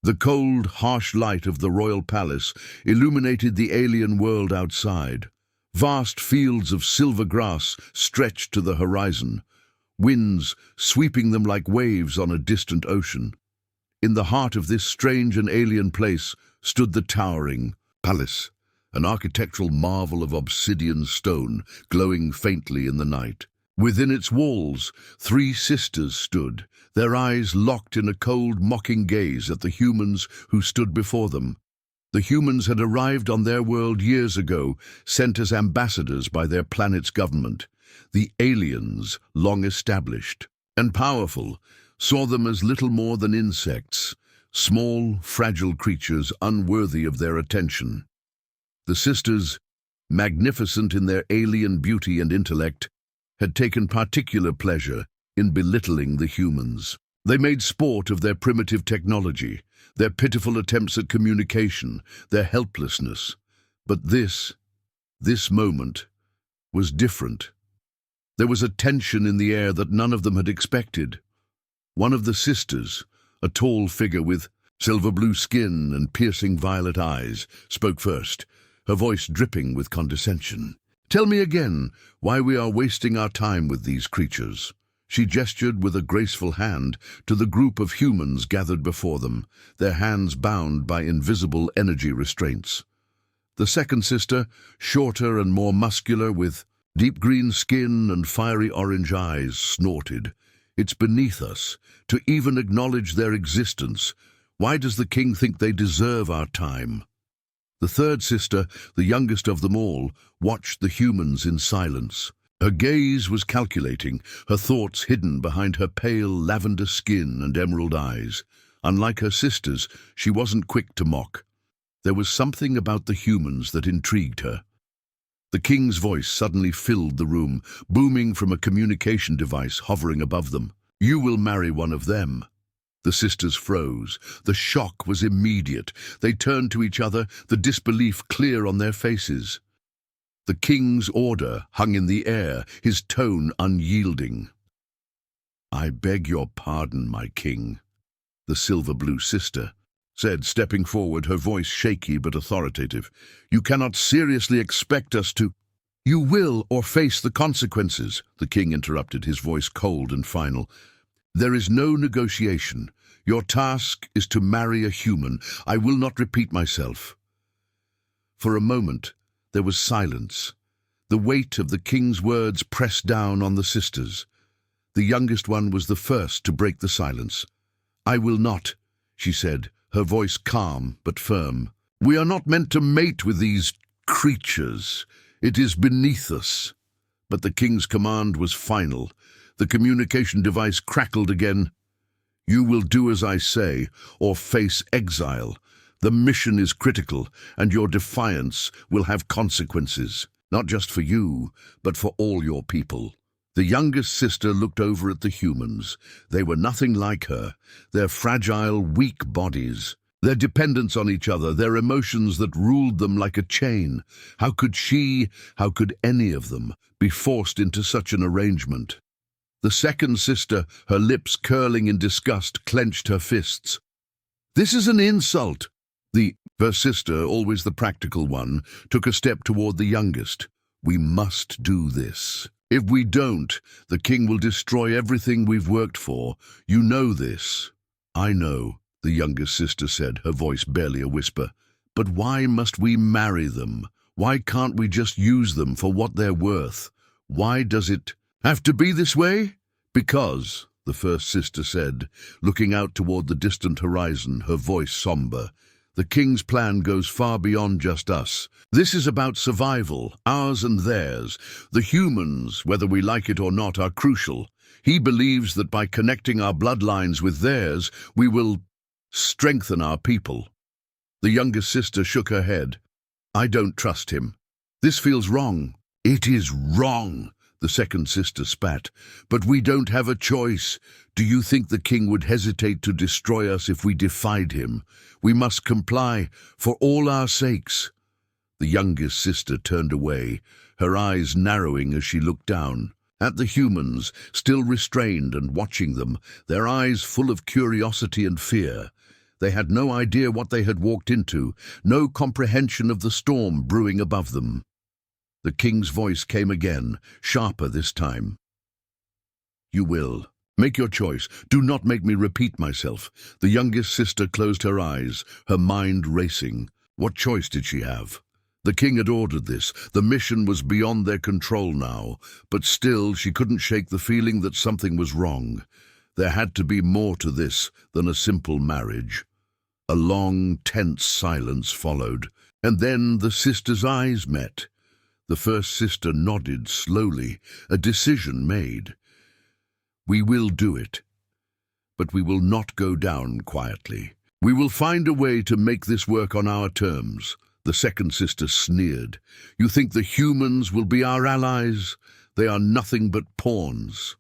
The cold, harsh light of the royal palace illuminated the alien world outside. Vast fields of silver grass stretched to the horizon, winds sweeping them like waves on a distant ocean. In the heart of this strange and alien place stood the towering palace, an architectural marvel of obsidian stone glowing faintly in the night. Within its walls, three sisters stood, their eyes locked in a cold, mocking gaze at the humans who stood before them. The humans had arrived on their world years ago, sent as ambassadors by their planet's government. The aliens, long established and powerful, saw them as little more than insects, small, fragile creatures unworthy of their attention. The sisters, magnificent in their alien beauty and intellect, had taken particular pleasure in belittling the humans. They made sport of their primitive technology, their pitiful attempts at communication, their helplessness. But this moment, was different. There was a tension in the air that none of them had expected. One of the sisters, a tall figure with silver-blue skin and piercing violet eyes, spoke first, her voice dripping with condescension. "Tell me again why we are wasting our time with these creatures." She gestured with a graceful hand to the group of humans gathered before them, their hands bound by invisible energy restraints. The second sister, shorter and more muscular, with deep green skin and fiery orange eyes, snorted. "It's beneath us to even acknowledge their existence. Why does the king think they deserve our time?" The third sister, the youngest of them all, watched the humans in silence. Her gaze was calculating, her thoughts hidden behind her pale lavender skin and emerald eyes. Unlike her sisters, she wasn't quick to mock. There was something about the humans that intrigued her. The king's voice suddenly filled the room, booming from a communication device hovering above them. "You will marry one of them." The sisters froze. The shock was immediate. They turned to each other, the disbelief clear on their faces. The king's order hung in the air, his tone unyielding. "I beg your pardon, my king," the silver-blue sister said, stepping forward, her voice shaky but authoritative. "You cannot seriously expect us to—" "You will, or face the consequences," the king interrupted, his voice cold and final. "There is no negotiation. Your task is to marry a human. I will not repeat myself." For a moment, there was silence. The weight of the king's words pressed down on the sisters. The youngest one was the first to break the silence. "I will not," she said, her voice calm but firm. "We are not meant to mate with these creatures. It is beneath us." But the king's command was final. The communication device crackled again. "You will do as I say, or face exile. The mission is critical, and your defiance will have consequences, not just for you, but for all your people." The youngest sister looked over at the humans. They were nothing like her, their fragile, weak bodies, their dependence on each other, their emotions that ruled them like a chain. How could any of them, be forced into such an arrangement? The second sister, her lips curling in disgust, clenched her fists. "This is an insult." The first sister, always the practical one, took a step toward the youngest. "We must do this. If we don't, the king will destroy everything we've worked for. You know this." "I know," the youngest sister said, her voice barely a whisper. "But why must we marry them? Why can't we just use them for what they're worth? Why does it have to be this way?" "Because," the first sister said, looking out toward the distant horizon, her voice somber, "the king's plan goes far beyond just us. This is about survival, ours and theirs. The humans, whether we like it or not, are crucial. He believes that by connecting our bloodlines with theirs, we will strengthen our people." The youngest sister shook her head. "I don't trust him. This feels wrong." "It is wrong," the second sister spat. "But we don't have a choice. Do you think the king would hesitate to destroy us if we defied him? We must comply, for all our sakes." The youngest sister turned away, her eyes narrowing as she looked down at the humans, still restrained and watching them, their eyes full of curiosity and fear. They had no idea what they had walked into, no comprehension of the storm brewing above them. The king's voice came again, sharper this time. "You will. Make your choice. Do not make me repeat myself." The youngest sister closed her eyes, her mind racing. What choice did she have? The king had ordered this. The mission was beyond their control now, but still she couldn't shake the feeling that something was wrong. There had to be more to this than a simple marriage. A long, tense silence followed, and then the sisters' eyes met. The first sister nodded slowly, a decision made. "We will do it, but we will not go down quietly. We will find a way to make this work on our terms." The second sister sneered. "You think the humans will be our allies? They are nothing but pawns."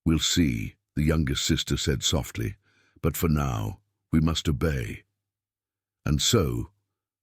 "We'll see," the youngest sister said softly, "but for now, we must obey." And so,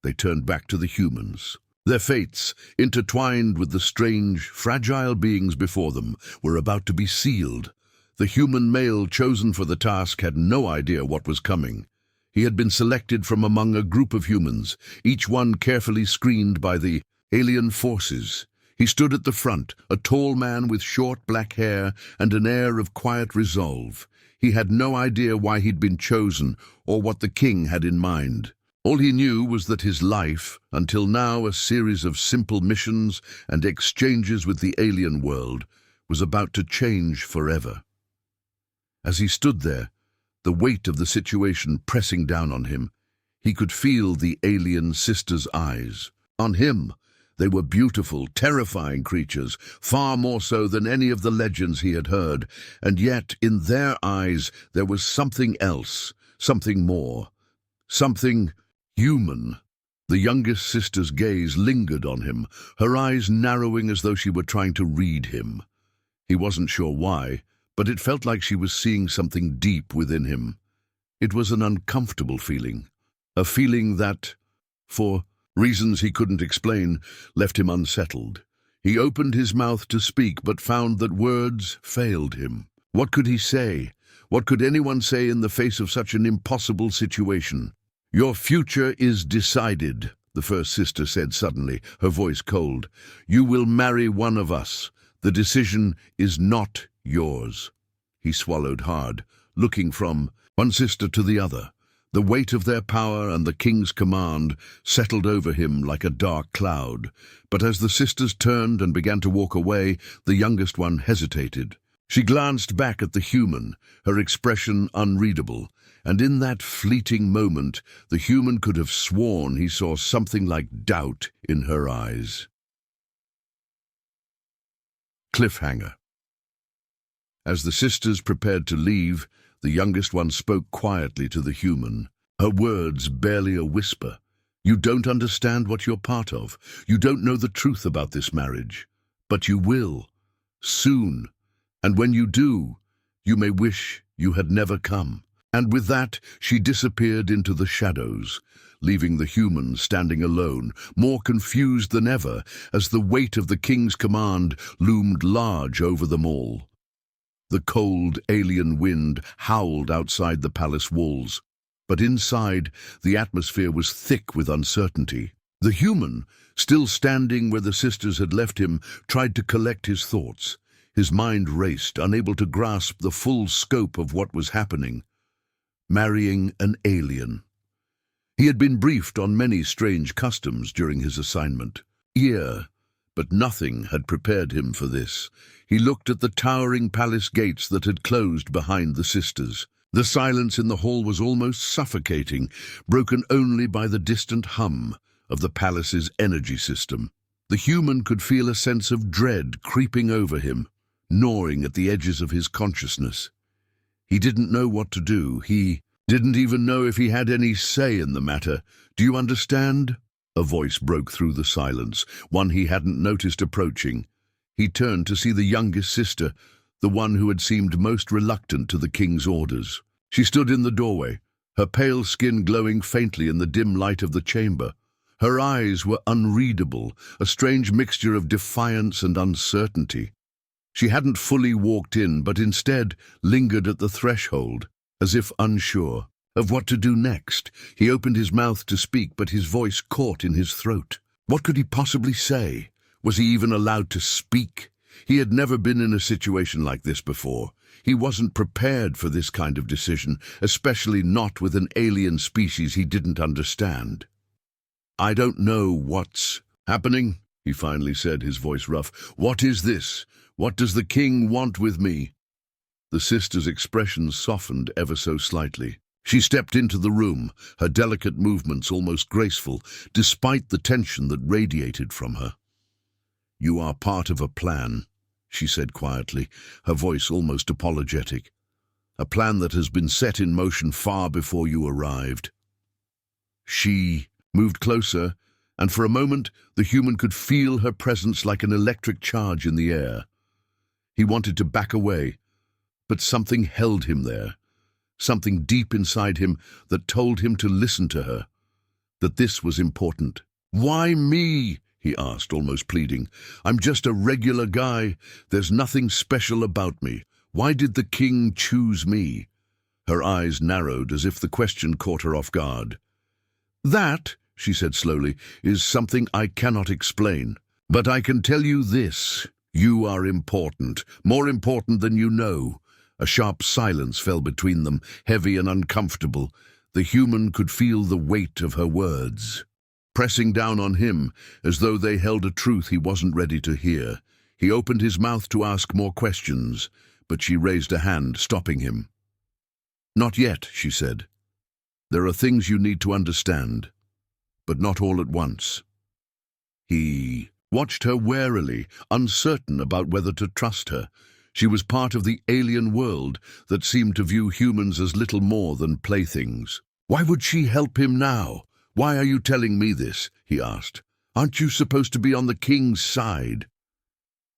they turned back to the humans. Their fates, intertwined with the strange, fragile beings before them, were about to be sealed. The human male chosen for the task had no idea what was coming. He had been selected from among a group of humans, each one carefully screened by the alien forces. He stood at the front, a tall man with short black hair and an air of quiet resolve. He had no idea why he'd been chosen or what the king had in mind. All he knew was that his life, until now a series of simple missions and exchanges with the alien world, was about to change forever. As he stood there, the weight of the situation pressing down on him, he could feel the alien sisters' eyes. On him, they were beautiful, terrifying creatures, far more so than any of the legends he had heard, and yet in their eyes there was something else, something more, something human. The youngest sister's gaze lingered on him, her eyes narrowing as though she were trying to read him. He wasn't sure why, but it felt like she was seeing something deep within him. It was an uncomfortable feeling, a feeling that, for reasons he couldn't explain, left him unsettled. He opened his mouth to speak, but found that words failed him. What could he say? What could anyone say in the face of such an impossible situation? "Your future is decided," the first sister said suddenly, her voice cold. "You will marry one of us. The decision is not yours." He swallowed hard, looking from one sister to the other. The weight of their power and the king's command settled over him like a dark cloud. But as the sisters turned and began to walk away, the youngest one hesitated. She glanced back at the human, her expression unreadable, and in that fleeting moment, the human could have sworn he saw something like doubt in her eyes. Cliffhanger. As the sisters prepared to leave, the youngest one spoke quietly to the human, her words barely a whisper. "You don't understand what you're part of. You don't know the truth about this marriage. But you will. Soon. And when you do, you may wish you had never come." And with that, she disappeared into the shadows, leaving the humans standing alone, more confused than ever, as the weight of the king's command loomed large over them all. The cold, alien wind howled outside the palace walls, but inside, the atmosphere was thick with uncertainty. The human, still standing where the sisters had left him, tried to collect his thoughts. His mind raced, unable to grasp the full scope of what was happening. Marrying an alien. He had been briefed on many strange customs during his assignment. But nothing had prepared him for this. He looked at the towering palace gates that had closed behind the sisters. The silence in the hall was almost suffocating, broken only by the distant hum of the palace's energy system. The human could feel a sense of dread creeping over him, gnawing at the edges of his consciousness. He didn't know what to do. He didn't even know if he had any say in the matter. "Do you understand?" A voice broke through the silence, one he hadn't noticed approaching. He turned to see the youngest sister, the one who had seemed most reluctant to the king's orders. She stood in the doorway, her pale skin glowing faintly in the dim light of the chamber. Her eyes were unreadable, a strange mixture of defiance and uncertainty. She hadn't fully walked in, but instead lingered at the threshold, as if unsure. of what to do next. He opened his mouth to speak, but his voice caught in his throat. What could he possibly say? Was he even allowed to speak? He had never been in a situation like this before. He wasn't prepared for this kind of decision, especially not with an alien species he didn't understand. "I don't know what's happening," he finally said, his voice rough. "What is this? What does the king want with me?" The sister's expression softened ever so slightly. She stepped into the room, her delicate movements almost graceful, despite the tension that radiated from her. "You are part of a plan," she said quietly, her voice almost apologetic. "A plan that has been set in motion far before you arrived." She moved closer, and for a moment the human could feel her presence like an electric charge in the air. He wanted to back away, but something held him there, something deep inside him that told him to listen to her, that this was important. "Why me?" he asked, almost pleading. "I'm just a regular guy. There's nothing special about me. Why did the king choose me?" Her eyes narrowed as if the question caught her off guard. "That," she said slowly, "is something I cannot explain. But I can tell you this. You are important, more important than you know." A sharp silence fell between them, heavy and uncomfortable. The human could feel the weight of her words pressing down on him, as though they held a truth he wasn't ready to hear. He opened his mouth to ask more questions, but she raised a hand, stopping him. "Not yet," she said. "There are things you need to understand, but not all at once." He watched her warily, uncertain about whether to trust her. She was part of the alien world that seemed to view humans as little more than playthings. "Why would she help him now? Why are you telling me this?" he asked. "Aren't you supposed to be on the king's side?"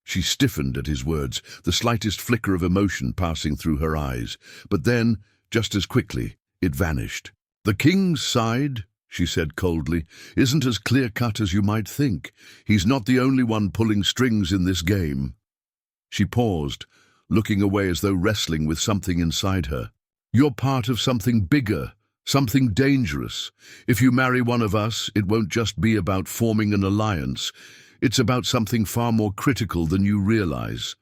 She stiffened at his words, the slightest flicker of emotion passing through her eyes. But then, just as quickly, it vanished. "The king's side," she said coldly, "isn't as clear-cut as you might think. He's not the only one pulling strings in this game." She paused, looking away as though wrestling with something inside her. "You're part of something bigger, something dangerous. If you marry one of us, it won't just be about forming an alliance. It's about something far more critical than you realize."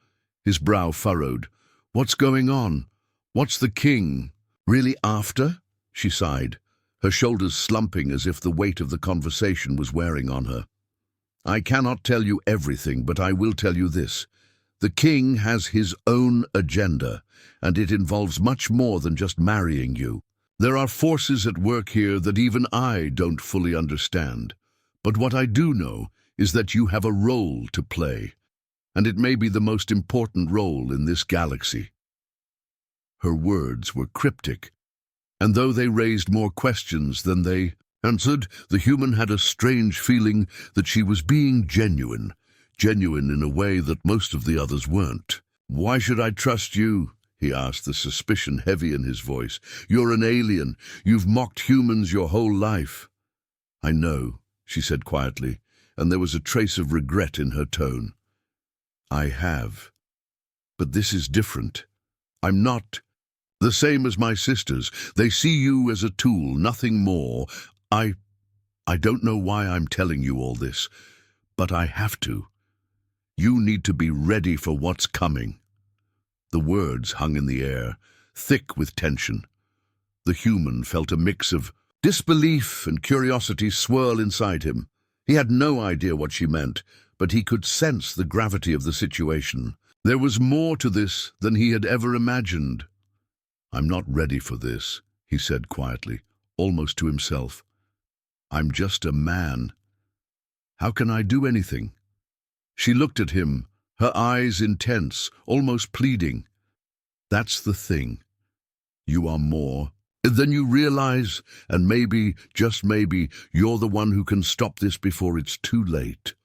His brow furrowed. "What's going on? What's the king really after?" She sighed, her shoulders slumping as if the weight of the conversation was wearing on her. "I cannot tell you everything, but I will tell you this. The king has his own agenda, and it involves much more than just marrying you. There are forces at work here that even I don't fully understand. But what I do know is that you have a role to play, and it may be the most important role in this galaxy." Her words were cryptic, and though they raised more questions than they answered, the human had a strange feeling that she was being genuine in a way that most of the others weren't. "Why should I trust you?" he asked, the suspicion heavy in his voice. "You're an alien. You've mocked humans your whole life." "I know," she said quietly, and there was a trace of regret in her tone. "I have. But this is different. I'm not the same as my sisters. They see you as a tool, nothing more. I don't know why I'm telling you all this, but I have to. You need to be ready for what's coming." The words hung in the air, thick with tension. The human felt a mix of disbelief and curiosity swirl inside him. He had no idea what she meant, but he could sense the gravity of the situation. There was more to this than he had ever imagined. "I'm not ready for this," he said quietly, almost to himself. "I'm just a man. How can I do anything?" She looked at him, her eyes intense, almost pleading. "That's the thing. You are more than you realize, and maybe, just maybe, you're the one who can stop this before it's too late."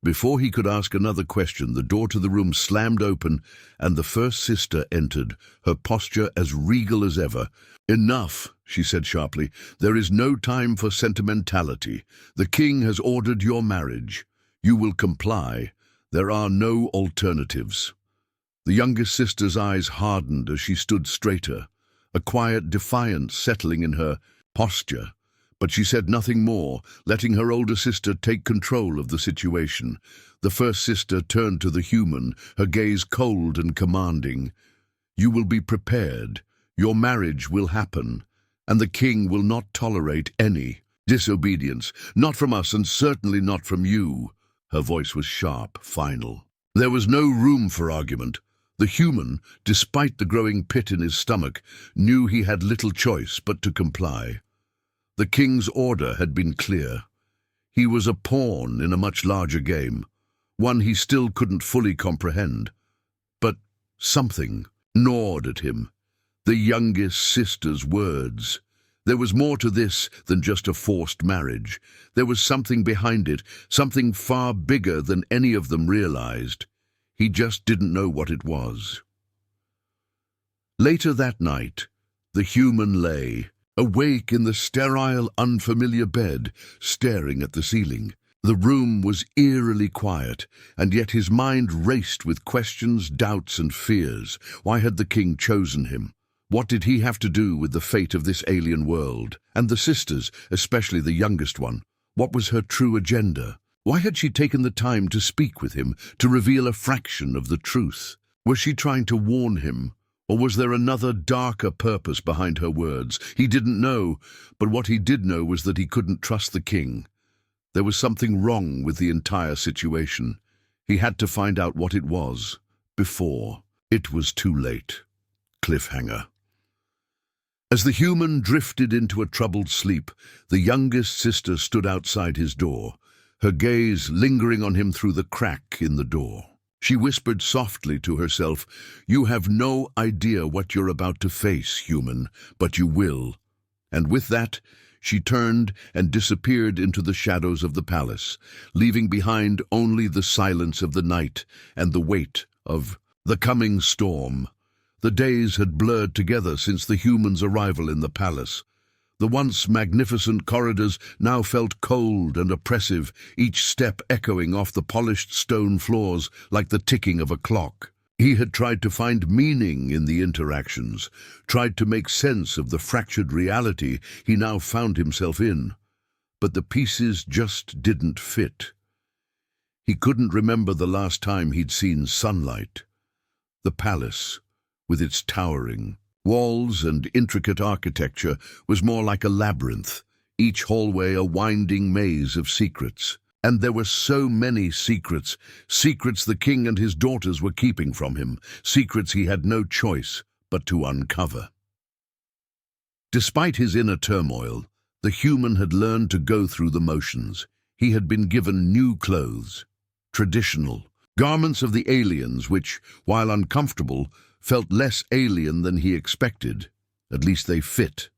Before he could ask another question, the door to the room slammed open, and the first sister entered, her posture as regal as ever. "Enough," she said sharply. "There is no time for sentimentality. The king has ordered your marriage. You will comply. There are no alternatives." The youngest sister's eyes hardened as she stood straighter, a quiet defiance settling in her posture. But she said nothing more, letting her older sister take control of the situation. The first sister turned to the human, her gaze cold and commanding. "You will be prepared. Your marriage will happen, and the king will not tolerate any disobedience, not from us and certainly not from you." Her voice was sharp, final. There was no room for argument. The human, despite the growing pit in his stomach, knew he had little choice but to comply. The king's order had been clear. He was a pawn in a much larger game, one he still couldn't fully comprehend. But something gnawed at him. The youngest sister's words. There was more to this than just a forced marriage. There was something behind it, something far bigger than any of them realized. He just didn't know what it was. Later that night, the human lay, awake in the sterile, unfamiliar bed, staring at the ceiling. The room was eerily quiet, and yet his mind raced with questions, doubts, and fears. Why had the king chosen him? What did he have to do with the fate of this alien world? And the sisters, especially the youngest one, what was her true agenda? Why had she taken the time to speak with him, to reveal a fraction of the truth? Was she trying to warn him? Or was there another, darker purpose behind her words? He didn't know, but what he did know was that he couldn't trust the king. There was something wrong with the entire situation. He had to find out what it was, before it was too late. Cliffhanger. As the human drifted into a troubled sleep, the youngest sister stood outside his door, her gaze lingering on him through the crack in the door. She whispered softly to herself, "You have no idea what you're about to face, human, but you will." And with that, she turned and disappeared into the shadows of the palace, leaving behind only the silence of the night and the weight of the coming storm. The days had blurred together since the human's arrival in the palace. The once magnificent corridors now felt cold and oppressive, each step echoing off the polished stone floors like the ticking of a clock. He had tried to find meaning in the interactions, tried to make sense of the fractured reality he now found himself in. But the pieces just didn't fit. He couldn't remember the last time he'd seen sunlight. The palace, with its towering walls and intricate architecture, was more like a labyrinth, each hallway a winding maze of secrets. And there were so many secrets, secrets the king and his daughters were keeping from him, secrets he had no choice but to uncover. Despite his inner turmoil, the human had learned to go through the motions. He had been given new clothes, traditional garments of the aliens which, while uncomfortable, felt less alien than he expected. At least they fit.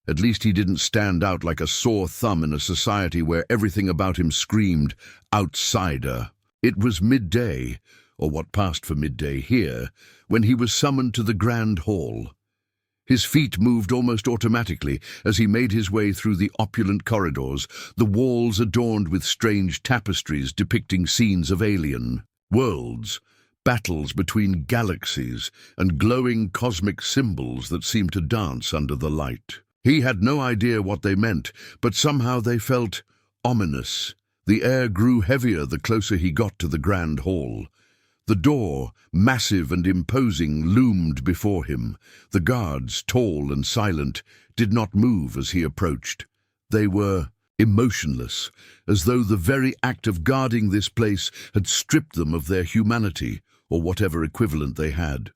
At least he didn't stand out like a sore thumb in a society where everything about him screamed, outsider. It was midday, or what passed for midday here, when he was summoned to the grand hall. His feet moved almost automatically as he made his way through the opulent corridors, the walls adorned with strange tapestries depicting scenes of alien worlds, battles between galaxies, and glowing cosmic symbols that seemed to dance under the light. He had no idea what they meant, but somehow they felt ominous. The air grew heavier the closer he got to the grand hall. The door, massive and imposing, loomed before him. The guards, tall and silent, did not move as he approached. They were emotionless, as though the very act of guarding this place had stripped them of their humanity, or whatever equivalent they had.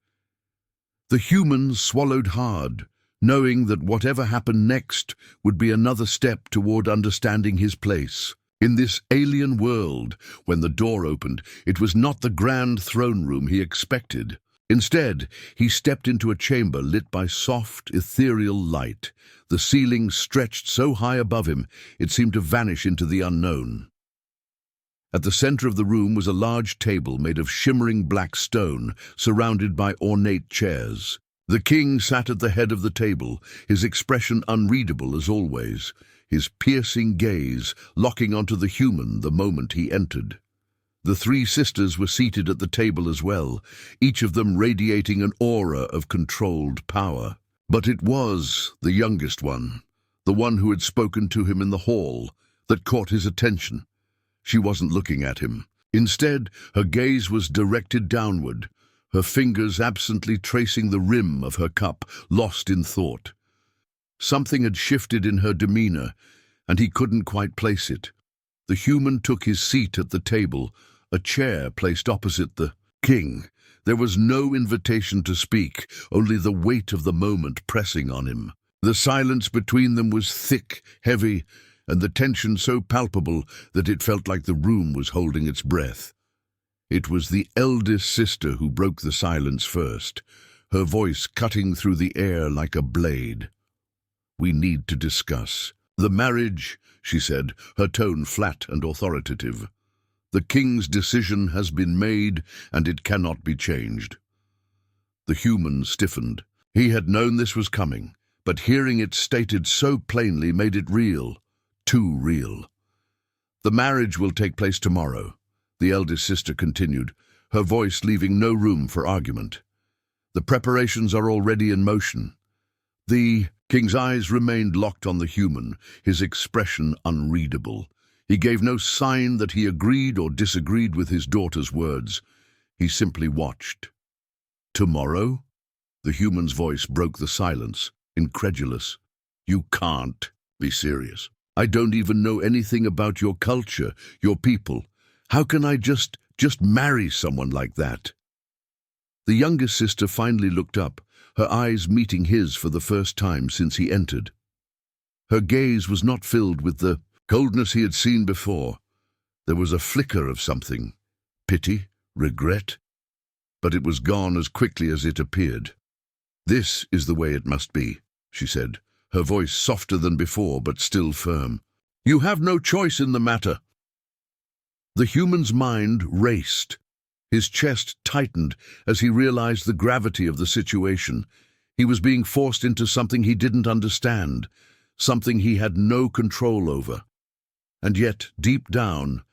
The human swallowed hard, knowing that whatever happened next would be another step toward understanding his place. In this alien world, when the door opened, it was not the grand throne room he expected. Instead, he stepped into a chamber lit by soft, ethereal light. The ceiling stretched so high above him, it seemed to vanish into the unknown. At the center of the room was a large table made of shimmering black stone, surrounded by ornate chairs. The king sat at the head of the table, his expression unreadable as always, his piercing gaze locking onto the human the moment he entered. The three sisters were seated at the table as well, each of them radiating an aura of controlled power. But it was the youngest one, the one who had spoken to him in the hall, that caught his attention. She wasn't looking at him. Instead, her gaze was directed downward, her fingers absently tracing the rim of her cup, lost in thought. Something had shifted in her demeanor, and he couldn't quite place it. The human took his seat at the table, a chair placed opposite the king. There was no invitation to speak, only the weight of the moment pressing on him. The silence between them was thick, heavy, and the tension so palpable that it felt like the room was holding its breath. It was the eldest sister who broke the silence first, her voice cutting through the air like a blade. "We need to discuss. The marriage," she said, her tone flat and authoritative. "The king's decision has been made, and it cannot be changed." The human stiffened. He had known this was coming, but hearing it stated so plainly made it real. Too real. "The marriage will take place tomorrow," the eldest sister continued, her voice leaving no room for argument. "The preparations are already in motion." The king's eyes remained locked on the human, his expression unreadable. He gave no sign that he agreed or disagreed with his daughter's words. He simply watched. "Tomorrow?" The human's voice broke the silence, incredulous. "You can't be serious. I don't even know anything about your culture, your people. How can I just marry someone like that?" The youngest sister finally looked up, her eyes meeting his for the first time since he entered. Her gaze was not filled with the coldness he had seen before. There was a flicker of something, pity, regret, but it was gone as quickly as it appeared. "This is the way it must be," she said, her voice softer than before but still firm. "You have no choice in the matter." The human's mind raced. His chest tightened as he realized the gravity of the situation. He was being forced into something he didn't understand, something he had no control over. And yet, deep down,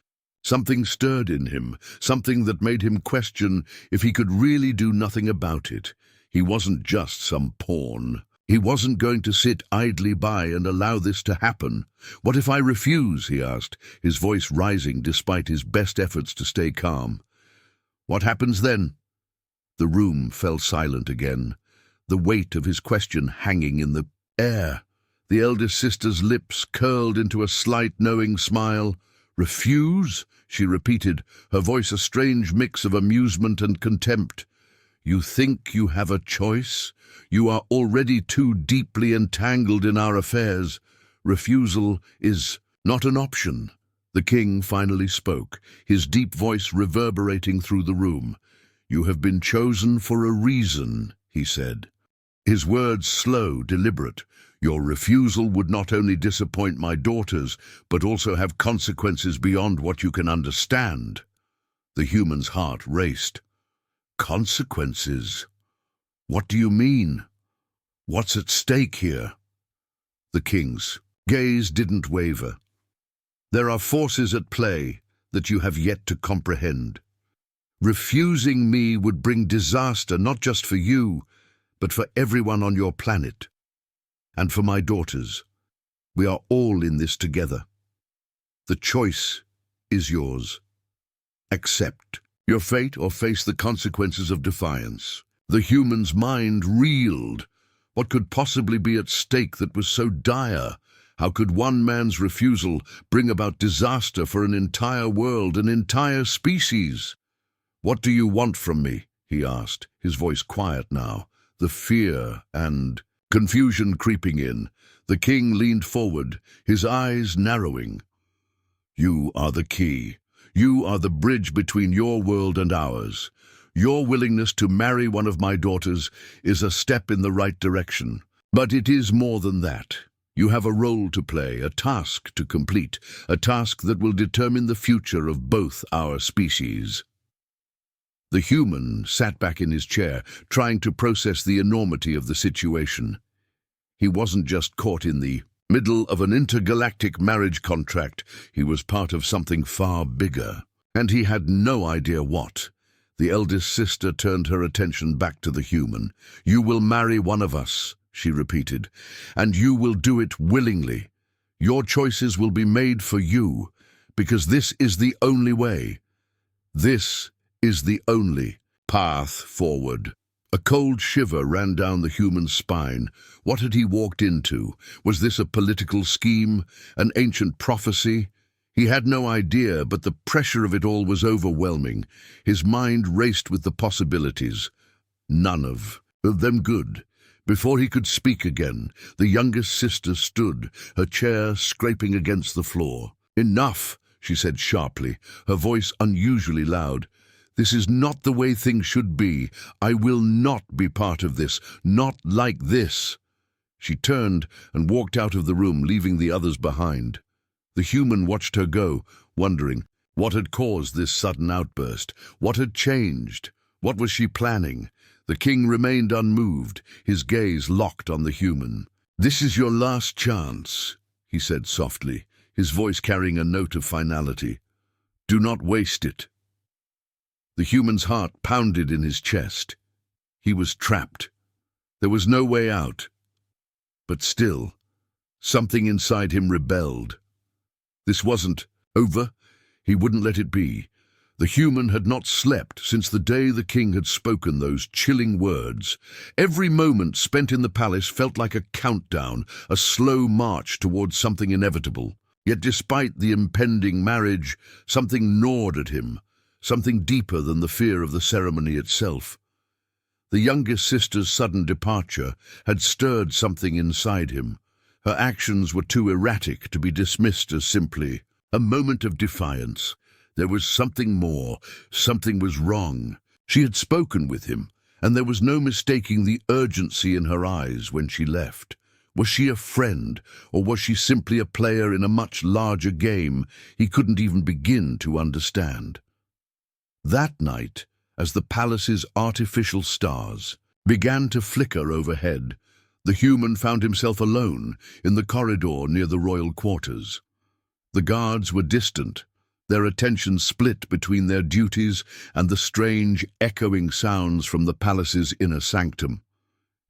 something stirred in him, something that made him question if he could really do nothing about it. He wasn't just some pawn. He wasn't going to sit idly by and allow this to happen. "What if I refuse?" he asked, his voice rising despite his best efforts to stay calm. "What happens then?" The room fell silent again, the weight of his question hanging in the air. The eldest sister's lips curled into a slight, knowing smile. "Refuse?" she repeated, her voice a strange mix of amusement and contempt. "You think you have a choice? You are already too deeply entangled in our affairs. Refusal is not an option." The king finally spoke, his deep voice reverberating through the room. "You have been chosen for a reason," he said. His words slow, deliberate. "Your refusal would not only disappoint my daughters, but also have consequences beyond what you can understand." The human's heart raced. "Consequences? What do you mean? What's at stake here?" The king's gaze didn't waver. "There are forces at play that you have yet to comprehend. Refusing me would bring disaster not just for you, but for everyone on your planet. And for my daughters. We are all in this together. The choice is yours. Accept your fate or face the consequences of defiance." The human's mind reeled. What could possibly be at stake that was so dire? How could one man's refusal bring about disaster for an entire world, an entire species? "What do you want from me?" he asked, his voice quiet now, the fear and confusion creeping in. The king leaned forward, his eyes narrowing. "You are the key. You are the bridge between your world and ours. Your willingness to marry one of my daughters is a step in the right direction. But it is more than that. You have a role to play, a task to complete, a task that will determine the future of both our species." The human sat back in his chair, trying to process the enormity of the situation. He wasn't just caught in the middle of an intergalactic marriage contract. He was part of something far bigger, and he had no idea what. The eldest sister turned her attention back to the human. "You will marry one of us," she repeated, "and you will do it willingly. Your choices will be made for you, because this is the only way. This is the only path forward." A cold shiver ran down the human's spine. What had he walked into? Was this a political scheme? An ancient prophecy? He had no idea, but the pressure of it all was overwhelming. His mind raced with the possibilities. None of them good. Before he could speak again, the youngest sister stood, her chair scraping against the floor. "Enough," she said sharply, her voice unusually loud. "This is not the way things should be. I will not be part of this. Not like this." She turned and walked out of the room, leaving the others behind. The human watched her go, wondering what had caused this sudden outburst. What had changed? What was she planning? The king remained unmoved, his gaze locked on the human. "This is your last chance," he said softly, his voice carrying a note of finality. "Do not waste it." The human's heart pounded in his chest. He was trapped. There was no way out. But still, something inside him rebelled. This wasn't over. He wouldn't let it be. The human had not slept since the day the king had spoken those chilling words. Every moment spent in the palace felt like a countdown, a slow march towards something inevitable. Yet despite the impending marriage, something gnawed at him. Something deeper than the fear of the ceremony itself. The youngest sister's sudden departure had stirred something inside him. Her actions were too erratic to be dismissed as simply a moment of defiance. There was something more. Something was wrong. She had spoken with him, and there was no mistaking the urgency in her eyes when she left. Was she a friend, or was she simply a player in a much larger game he couldn't even begin to understand? That night, as the palace's artificial stars began to flicker overhead, the human found himself alone in the corridor near the royal quarters. The guards were distant, their attention split between their duties and the strange, echoing sounds from the palace's inner sanctum.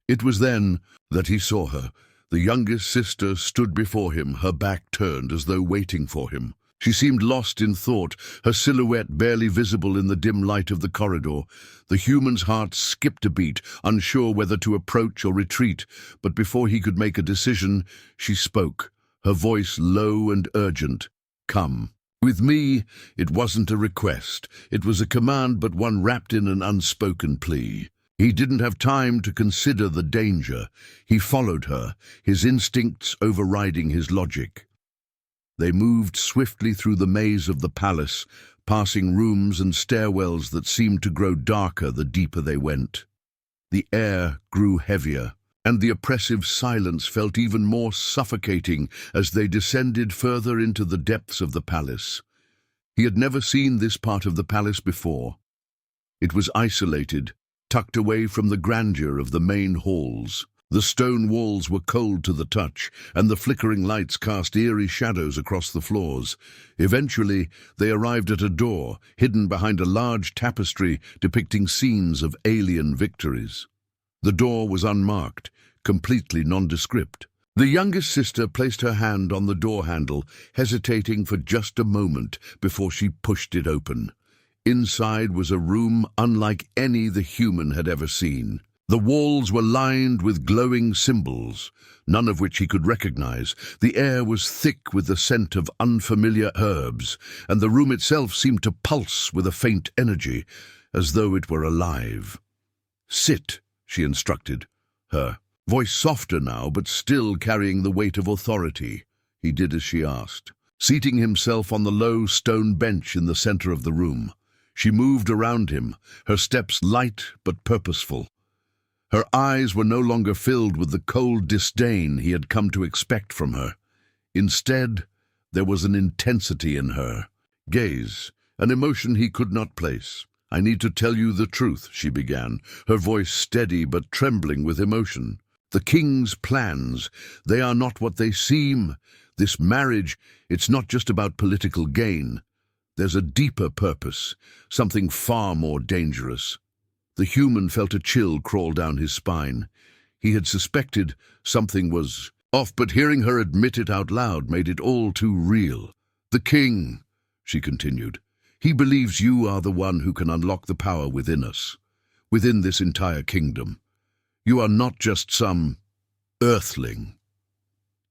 It was then that he saw her. The youngest sister stood before him, her back turned as though waiting for him. She seemed lost in thought, her silhouette barely visible in the dim light of the corridor. The human's heart skipped a beat, unsure whether to approach or retreat, but before he could make a decision, she spoke, her voice low and urgent. "Come." With me, it wasn't a request. It was a command, but one wrapped in an unspoken plea. He didn't have time to consider the danger. He followed her, his instincts overriding his logic. They moved swiftly through the maze of the palace, passing rooms and stairwells that seemed to grow darker the deeper they went. The air grew heavier, and the oppressive silence felt even more suffocating as they descended further into the depths of the palace. He had never seen this part of the palace before. It was isolated, tucked away from the grandeur of the main halls. The stone walls were cold to the touch, and the flickering lights cast eerie shadows across the floors. Eventually, they arrived at a door, hidden behind a large tapestry depicting scenes of alien victories. The door was unmarked, completely nondescript. The youngest sister placed her hand on the door handle, hesitating for just a moment before she pushed it open. Inside was a room unlike any the human had ever seen. The walls were lined with glowing symbols, none of which he could recognize. The air was thick with the scent of unfamiliar herbs, and the room itself seemed to pulse with a faint energy, as though it were alive. "Sit," she instructed, her voice softer now, but still carrying the weight of authority. He did as she asked, seating himself on the low stone bench in the center of the room. She moved around him, her steps light but purposeful. Her eyes were no longer filled with the cold disdain he had come to expect from her. Instead, there was an intensity in her gaze, an emotion he could not place. "I need to tell you the truth," she began, her voice steady but trembling with emotion. "The king's plans, they are not what they seem. This marriage, it's not just about political gain. There's a deeper purpose, something far more dangerous." The human felt a chill crawl down his spine. He had suspected something was off, but hearing her admit it out loud made it all too real. "The king," she continued, "he believes you are the one who can unlock the power within us, within this entire kingdom. You are not just some earthling.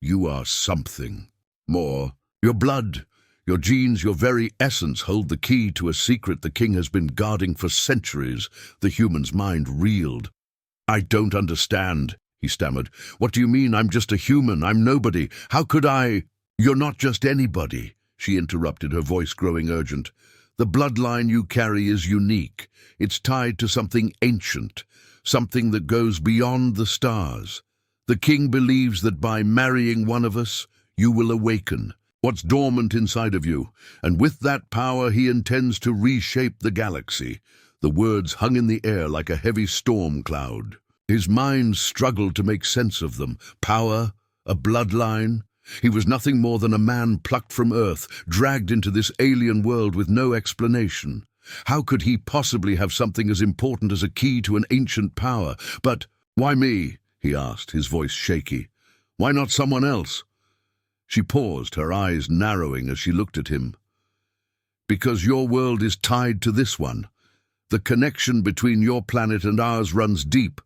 You are something more. Your blood, your genes, your very essence hold the key to a secret the king has been guarding for centuries." The human's mind reeled. "I don't understand," he stammered. "What do you mean? I'm just a human. I'm nobody. How could I—" "You're not just anybody," she interrupted, her voice growing urgent. "The bloodline you carry is unique. It's tied to something ancient, something that goes beyond the stars. The king believes that by marrying one of us, you will awaken what's dormant inside of you, and with that power he intends to reshape the galaxy." The words hung in the air like a heavy storm cloud. His mind struggled to make sense of them. Power, a bloodline. He was nothing more than a man plucked from Earth, dragged into this alien world with no explanation. How could he possibly have something as important as a key to an ancient power? "But why me?" he asked, his voice shaky. "Why not someone else?" She paused, her eyes narrowing as she looked at him. "Because your world is tied to this one. The connection between your planet and ours runs deep,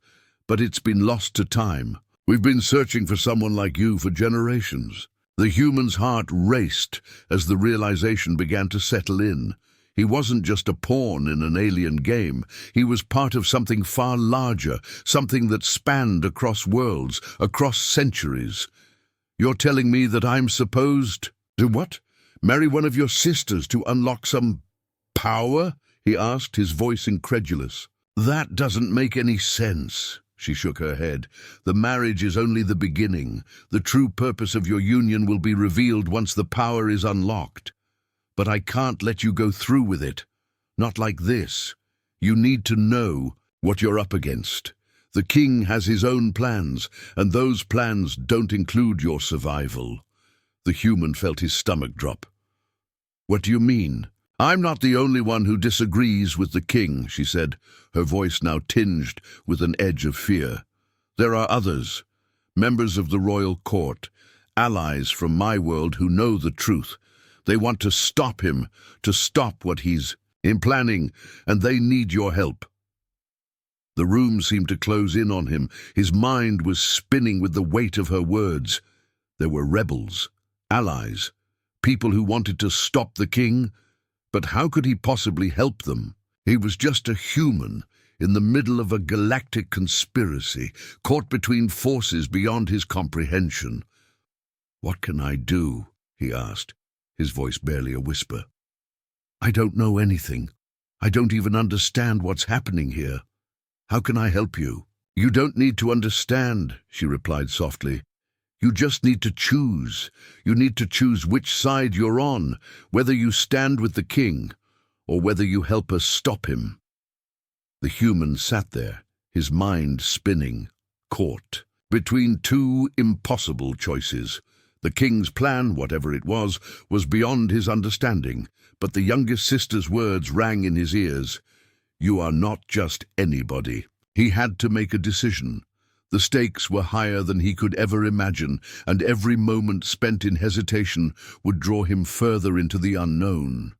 but it's been lost to time. We've been searching for someone like you for generations." The human's heart raced as the realization began to settle in. He wasn't just a pawn in an alien game. He was part of something far larger, something that spanned across worlds, across centuries. "You're telling me that I'm supposed to what? Marry one of your sisters to unlock some power?" he asked, his voice incredulous. "That doesn't make any sense." She shook her head. "The marriage is only the beginning. The true purpose of your union will be revealed once the power is unlocked. But I can't let you go through with it. Not like this. You need to know what you're up against. The king has his own plans, and those plans don't include your survival." The human felt his stomach drop. "What do you mean?" "I'm not the only one who disagrees with the king," she said, her voice now tinged with an edge of fear. "There are others, members of the royal court, allies from my world who know the truth. They want to stop him, to stop what he's planning, and they need your help." The room seemed to close in on him. His mind was spinning with the weight of her words. There were rebels, allies, people who wanted to stop the king. But how could he possibly help them? He was just a human in the middle of a galactic conspiracy, caught between forces beyond his comprehension. "What can I do?" he asked, his voice barely a whisper. "I don't know anything. I don't even understand what's happening here. How can I help you?" "You don't need to understand," she replied softly. "You just need to choose. You need to choose which side you're on, whether you stand with the king or whether you help us stop him." The human sat there, his mind spinning, caught between two impossible choices. The king's plan, whatever it was beyond his understanding, but the youngest sister's words rang in his ears. "You are not just anybody." He had to make a decision. The stakes were higher than he could ever imagine, and every moment spent in hesitation would draw him further into the unknown.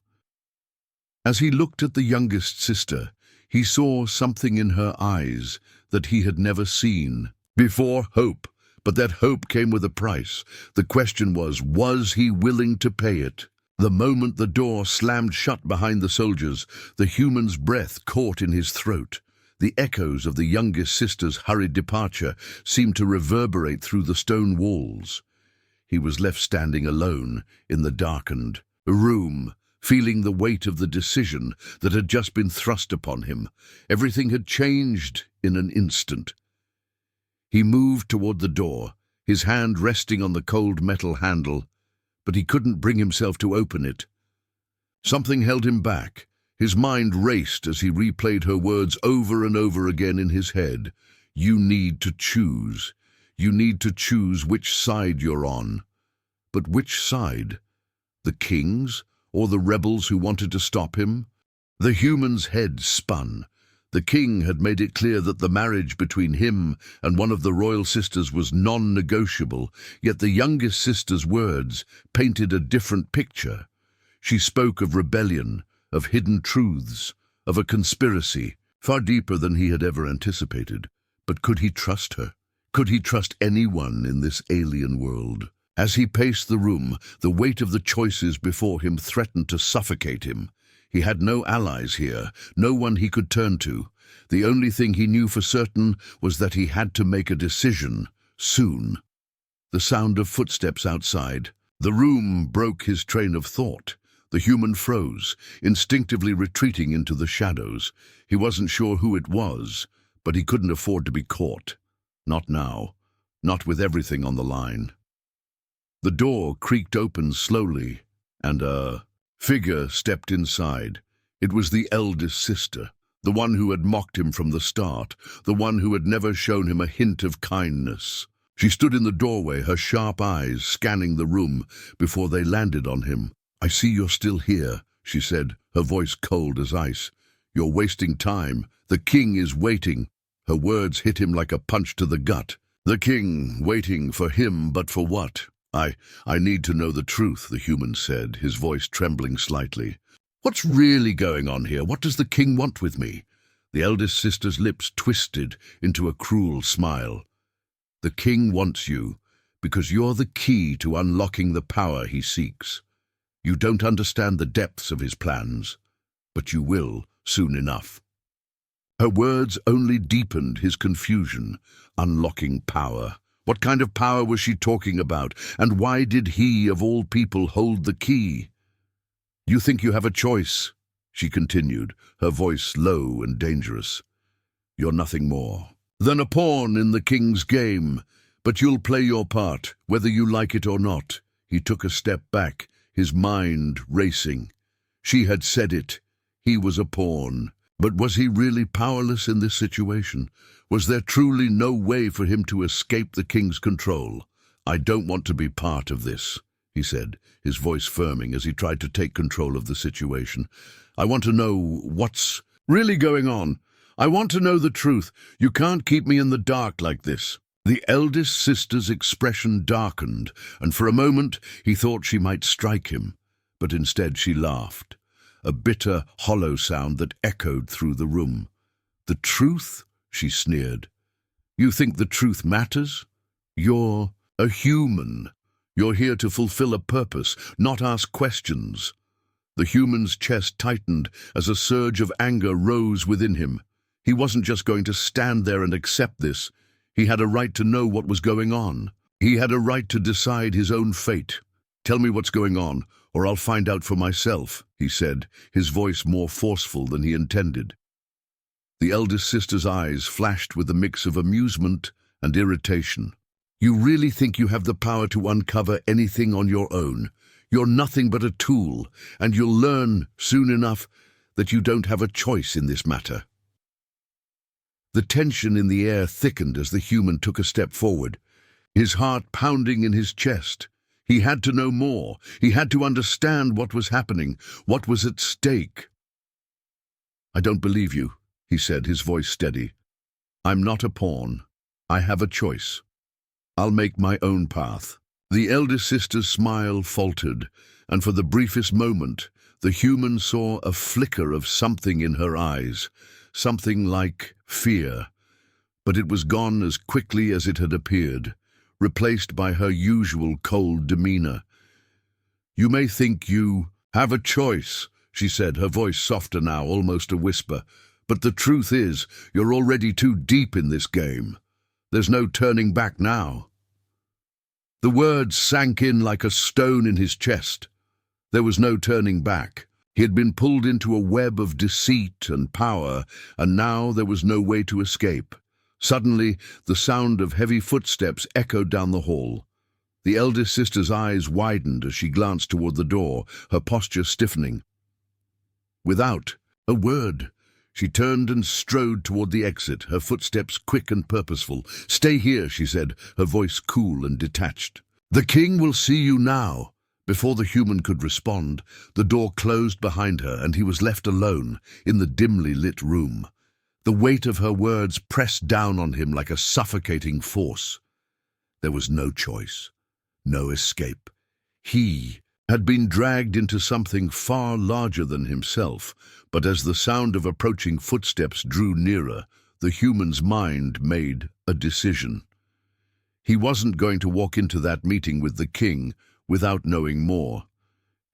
As he looked at the youngest sister, he saw something in her eyes that he had never seen before. Hope. But that hope came with a price. The question was he willing to pay it? The moment the door slammed shut behind the soldiers, the human's breath caught in his throat. The echoes of the youngest sister's hurried departure seemed to reverberate through the stone walls. He was left standing alone in the darkened room, feeling the weight of the decision that had just been thrust upon him. Everything had changed in an instant. He moved toward the door, his hand resting on the cold metal handle, but he couldn't bring himself to open it. Something held him back. His mind raced as he replayed her words over and over again in his head. "You need to choose. You need to choose which side you're on." But which side? The king's or the rebels who wanted to stop him? The human's head spun. The king had made it clear that the marriage between him and one of the royal sisters was non-negotiable, yet the youngest sister's words painted a different picture. She spoke of rebellion, of hidden truths, of a conspiracy, far deeper than he had ever anticipated. But could he trust her? Could he trust anyone in this alien world? As he paced the room, the weight of the choices before him threatened to suffocate him. He had no allies here, no one he could turn to. The only thing he knew for certain was that he had to make a decision, soon. The sound of footsteps outside. The room broke his train of thought. The human froze, instinctively retreating into the shadows. He wasn't sure who it was, but he couldn't afford to be caught. Not now. Not with everything on the line. The door creaked open slowly, and a figure stepped inside. It was the eldest sister, the one who had mocked him from the start, the one who had never shown him a hint of kindness. She stood in the doorway, her sharp eyes scanning the room before they landed on him. "I see you're still here," she said, her voice cold as ice. "You're wasting time. The king is waiting." Her words hit him like a punch to the gut. The king, waiting for him, but for what? I need to know the truth," the human said, his voice trembling slightly. "What's really going on here? What does the king want with me?" The eldest sister's lips twisted into a cruel smile. "The king wants you because you're the key to unlocking the power he seeks. You don't understand the depths of his plans, but you will soon enough." Her words only deepened his confusion. Unlocking power. What kind of power was she talking about, and why did he, of all people, hold the key? "You think you have a choice," she continued, her voice low and dangerous. "You're nothing more than a pawn in the king's game, but you'll play your part, whether you like it or not." He took a step back, his mind racing. She had said it. He was a pawn. But was he really powerless in this situation? Was there truly no way for him to escape the king's control? "I don't want to be part of this," he said, his voice firming as he tried to take control of the situation. "I want to know what's really going on. I want to know the truth. You can't keep me in the dark like this." The eldest sister's expression darkened, and for a moment he thought she might strike him, but instead she laughed. A bitter, hollow sound that echoed through the room. "The truth?" she sneered. "You think the truth matters? You're a human. You're here to fulfill a purpose, not ask questions." The human's chest tightened as a surge of anger rose within him. He wasn't just going to stand there and accept this. He had a right to know what was going on. He had a right to decide his own fate. "Tell me what's going on, or I'll find out for myself," he said, his voice more forceful than he intended. The eldest sister's eyes flashed with a mix of amusement and irritation. "You really think you have the power to uncover anything on your own? You're nothing but a tool, and you'll learn soon enough that you don't have a choice in this matter." The tension in the air thickened as the human took a step forward, his heart pounding in his chest. He had to know more. He had to understand what was happening, what was at stake. "I don't believe you," he said, his voice steady. "I'm not a pawn. I have a choice. I'll make my own path." The eldest sister's smile faltered, and for the briefest moment, the human saw a flicker of something in her eyes, something like fear. But it was gone as quickly as it had appeared, replaced by her usual cold demeanor. "You may think you have a choice," she said, her voice softer now, almost a whisper. "But the truth is, you're already too deep in this game. There's no turning back now." The words sank in like a stone in his chest. There was no turning back. He had been pulled into a web of deceit and power, and now there was no way to escape. Suddenly, the sound of heavy footsteps echoed down the hall. The eldest sister's eyes widened as she glanced toward the door, her posture stiffening. Without a word, she turned and strode toward the exit, her footsteps quick and purposeful. "Stay here," she said, her voice cool and detached. "The king will see you now." Before the human could respond, the door closed behind her and he was left alone in the dimly lit room. The weight of her words pressed down on him like a suffocating force. There was no choice, no escape. He had been dragged into something far larger than himself, but as the sound of approaching footsteps drew nearer, the human's mind made a decision. He wasn't going to walk into that meeting with the king without knowing more.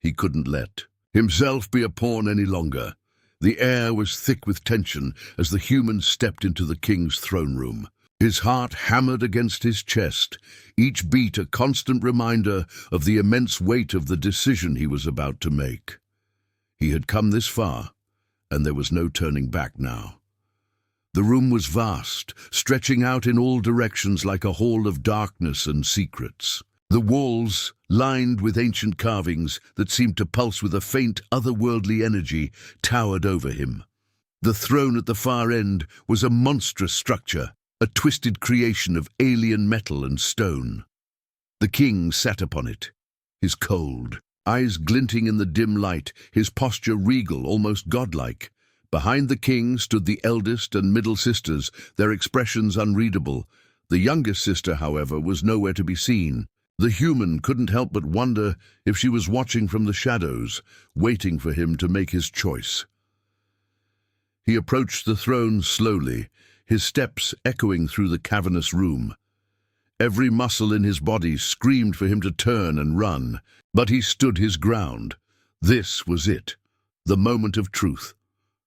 He couldn't let himself be a pawn any longer. The air was thick with tension as the human stepped into the king's throne room. His heart hammered against his chest, each beat a constant reminder of the immense weight of the decision he was about to make. He had come this far, and there was no turning back now. The room was vast, stretching out in all directions like a hall of darkness and secrets. The walls, lined with ancient carvings that seemed to pulse with a faint, otherworldly energy, towered over him. The throne at the far end was a monstrous structure, a twisted creation of alien metal and stone. The king sat upon it, his cold, eyes glinting in the dim light, his posture regal, almost godlike. Behind the king stood the eldest and middle sisters, their expressions unreadable. The youngest sister, however, was nowhere to be seen. The human couldn't help but wonder if she was watching from the shadows, waiting for him to make his choice. He approached the throne slowly, his steps echoing through the cavernous room. Every muscle in his body screamed for him to turn and run, but he stood his ground. This was it, the moment of truth.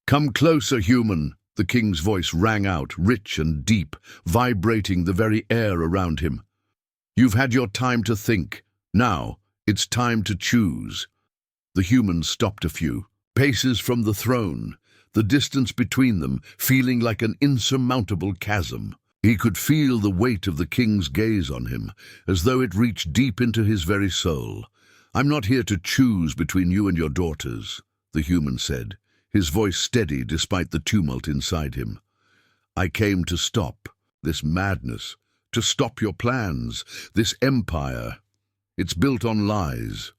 "Come closer, human," the king's voice rang out, rich and deep, vibrating the very air around him. "You've had your time to think. Now, it's time to choose." The human stopped a few paces from the throne, the distance between them feeling like an insurmountable chasm. He could feel the weight of the king's gaze on him, as though it reached deep into his very soul. "I'm not here to choose between you and your daughters," the human said, his voice steady despite the tumult inside him. "I came to stop this madness, to stop your plans, this empire. It's built on lies."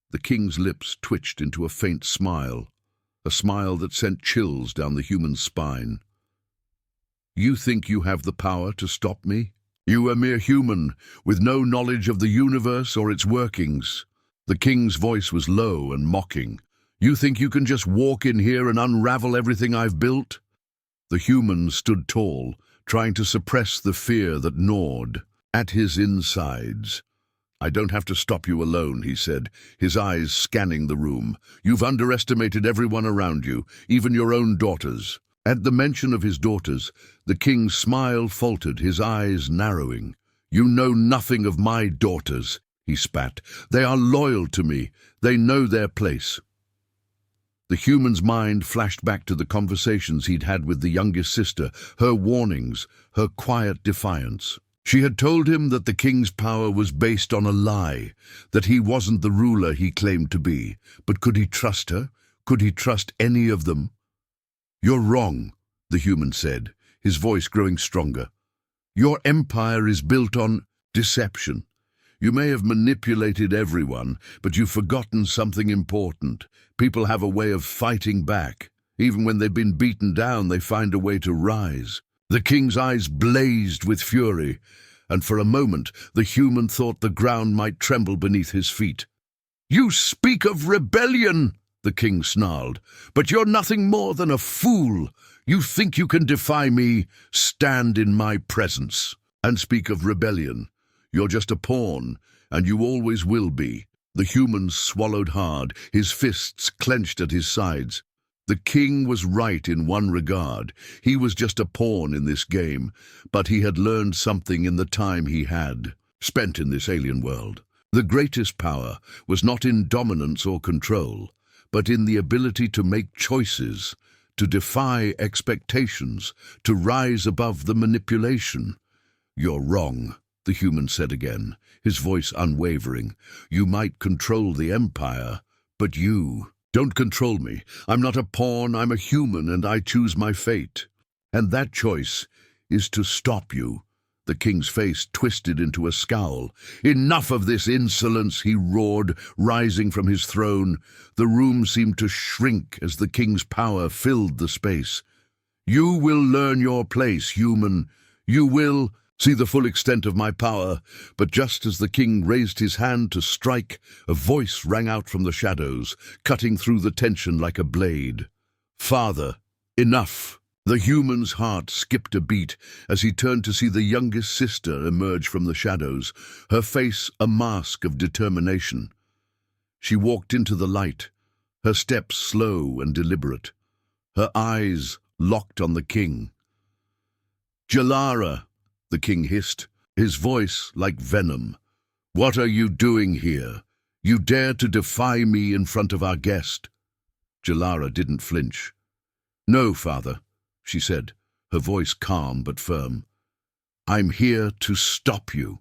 The king's lips twitched into a faint smile, a smile that sent chills down the human's spine. "You think you have the power to stop me? You, a mere human, with no knowledge of the universe or its workings." The king's voice was low and mocking. "You think you can just walk in here and unravel everything I've built?" The human stood tall, trying to suppress the fear that gnawed at his insides. "I don't have to stop you alone," he said, his eyes scanning the room. "You've underestimated everyone around you, even your own daughters." At the mention of his daughters, the king's smile faltered, his eyes narrowing. "You know nothing of my daughters," he spat. "They are loyal to me. They know their place." The human's mind flashed back to the conversations he'd had with the youngest sister, her warnings, her quiet defiance. She had told him that the king's power was based on a lie, that he wasn't the ruler he claimed to be. But could he trust her? Could he trust any of them? "You're wrong," the human said, his voice growing stronger. "Your empire is built on deception. You may have manipulated everyone, but you've forgotten something important. People have a way of fighting back. Even when they've been beaten down, they find a way to rise." The king's eyes blazed with fury, and for a moment the human thought the ground might tremble beneath his feet. "You speak of rebellion," the king snarled, "but you're nothing more than a fool. You think you can defy me? Stand in my presence and speak of rebellion. You're just a pawn, and you always will be." The human swallowed hard, his fists clenched at his sides. The king was right in one regard. He was just a pawn in this game, but he had learned something in the time he had spent in this alien world. The greatest power was not in dominance or control, but in the ability to make choices, to defy expectations, to rise above the manipulation. "You're wrong," the human said again, his voice unwavering. "You might control the empire, but you don't control me. I'm not a pawn, I'm a human, and I choose my fate. And that choice is to stop you." The king's face twisted into a scowl. "Enough of this insolence," he roared, rising from his throne. The room seemed to shrink as the king's power filled the space. You will learn your place, human. You will see the full extent of my power." But just as the king raised his hand to strike, a voice rang out from the shadows, cutting through the tension like a blade. "Father, enough!" The human's heart skipped a beat as he turned to see the youngest sister emerge from the shadows, her face a mask of determination. She walked into the light, her steps slow and deliberate, her eyes locked on the king. "Jalara," the king hissed, his voice like venom. "What are you doing here? You dare to defy me in front of our guest?" Jalara didn't flinch. "No, father," she said, her voice calm but firm. "I'm here to stop you."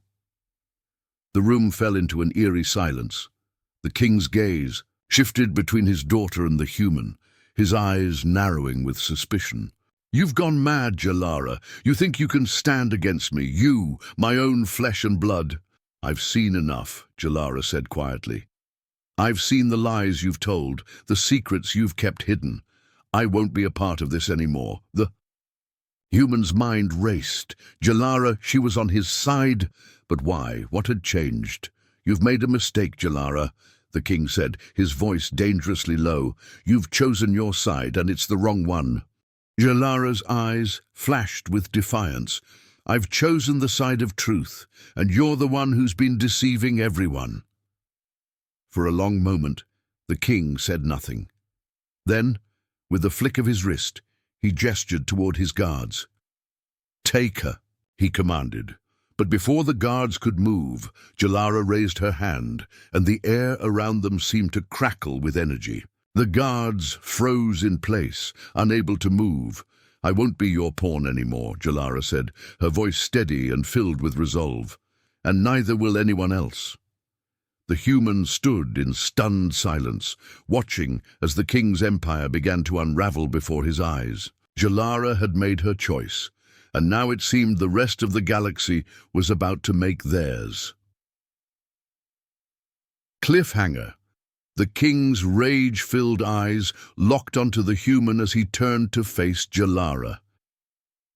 The room fell into an eerie silence. The king's gaze shifted between his daughter and the human, his eyes narrowing with suspicion. "You've gone mad, Jalara. You think you can stand against me, you, my own flesh and blood." "I've seen enough," Jalara said quietly. "I've seen the lies you've told, the secrets you've kept hidden. I won't be a part of this anymore." The human's mind raced. Jalara, she was on his side. But why? What had changed? "You've made a mistake, Jalara," the king said, his voice dangerously low. "You've chosen your side, and it's the wrong one." Jalara's eyes flashed with defiance. "I've chosen the side of truth, and you're the one who's been deceiving everyone." For a long moment, the king said nothing. Then, with a flick of his wrist, he gestured toward his guards. "Take her," he commanded. But before the guards could move, Jalara raised her hand, and the air around them seemed to crackle with energy. The guards froze in place, unable to move. "I won't be your pawn anymore," Jalara said, her voice steady and filled with resolve. "And neither will anyone else." The human stood in stunned silence, watching as the king's empire began to unravel before his eyes. Jalara had made her choice, and now it seemed the rest of the galaxy was about to make theirs. Cliffhanger. The king's rage-filled eyes locked onto the human as he turned to face Jalara.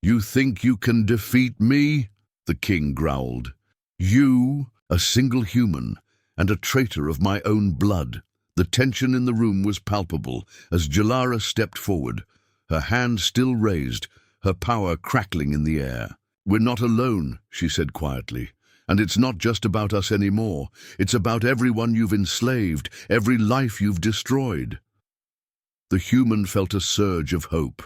"You think you can defeat me?" the king growled. "You, a single human, and a traitor of my own blood." The tension in the room was palpable as Jalara stepped forward, her hand still raised, her power crackling in the air. "We're not alone," she said quietly. "And it's not just about us anymore. It's about everyone you've enslaved, every life you've destroyed." The human felt a surge of hope.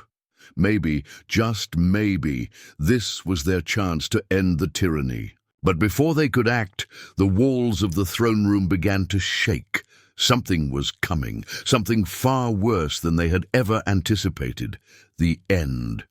Maybe, just maybe, this was their chance to end the tyranny. But before they could act, the walls of the throne room began to shake. Something was coming, something far worse than they had ever anticipated. The end.